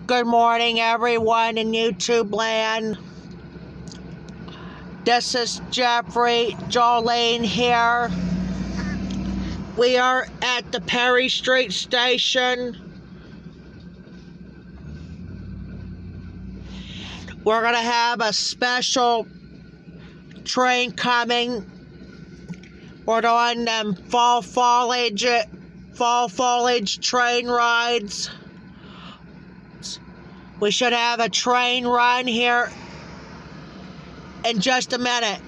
Good morning, everyone in YouTube land. This is Jeffrey, Jolene here. We are at the Perry Street Station. We're going to have a special train coming. We're doing them fall foliage train rides. We should have a train run here in just a minute.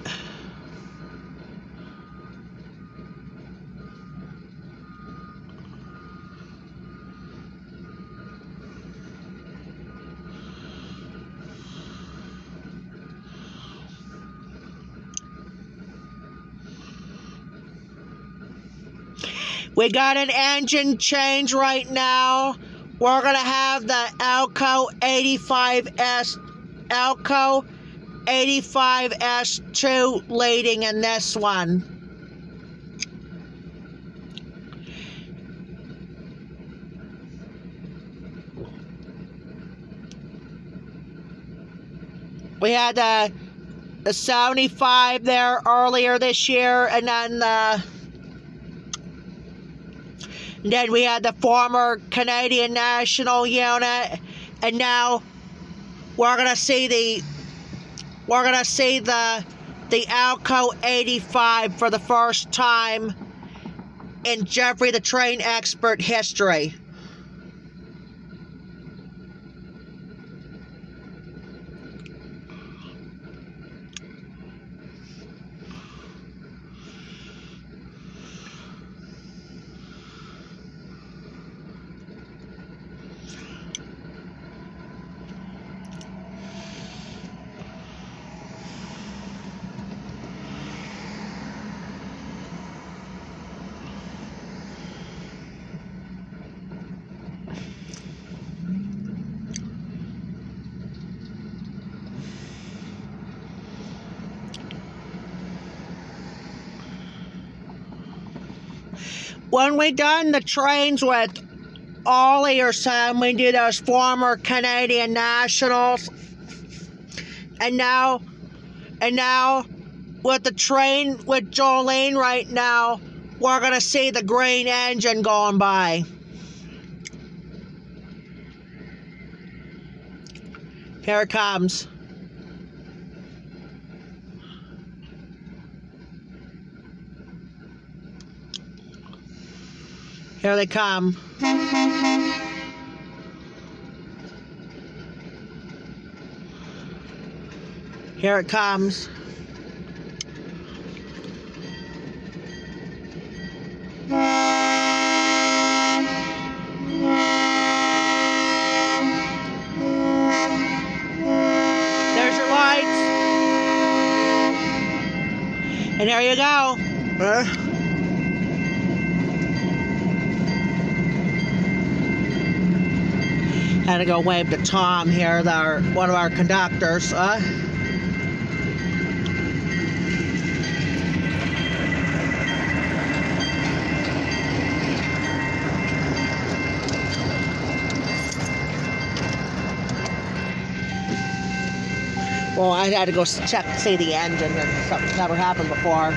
We got an engine change right now. We're going to have the Alco-s2 leading in this one. We had the 75 there earlier this year, and then we had the former Canadian National unit, and now we're gonna see the Alco-85 for the first time in Jeffrey the Train Expert history. When we done the trains with Ollie or something, we do those former Canadian Nationals. And now with the train with Jolene right now, we're gonna see the green engine going by. Here it comes. Here they come. Here it comes. There's your lights. And there you go. Had to go wave to Tom here, one of our conductors. Well, I had to go check to see the engine, and something's never happened before.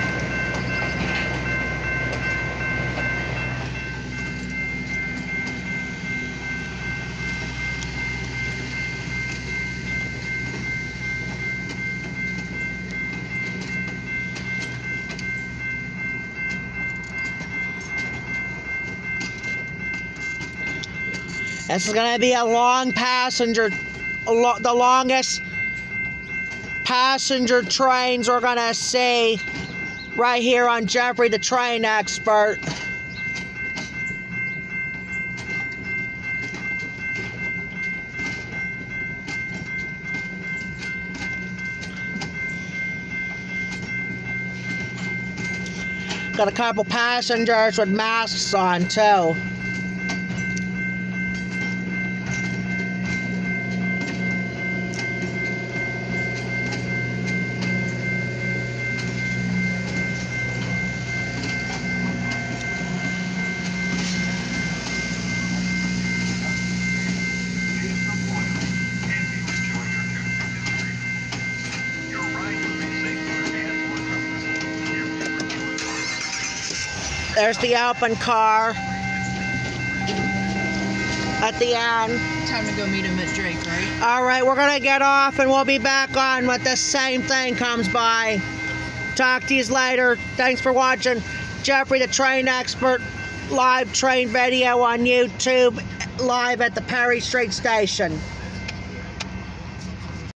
This is going to be a long passenger, the longest passenger trains we're going to see right here on Jeffrey the Train Expert. Got a couple passengers with masks on too. There's the open car at the end. Time to go meet him at Drake, right? All right, we're going to get off, and we'll be back on when the same thing comes by. Talk to you later. Thanks for watching Jeffrey the Train Expert live train video on YouTube, live at the Perry Street Station.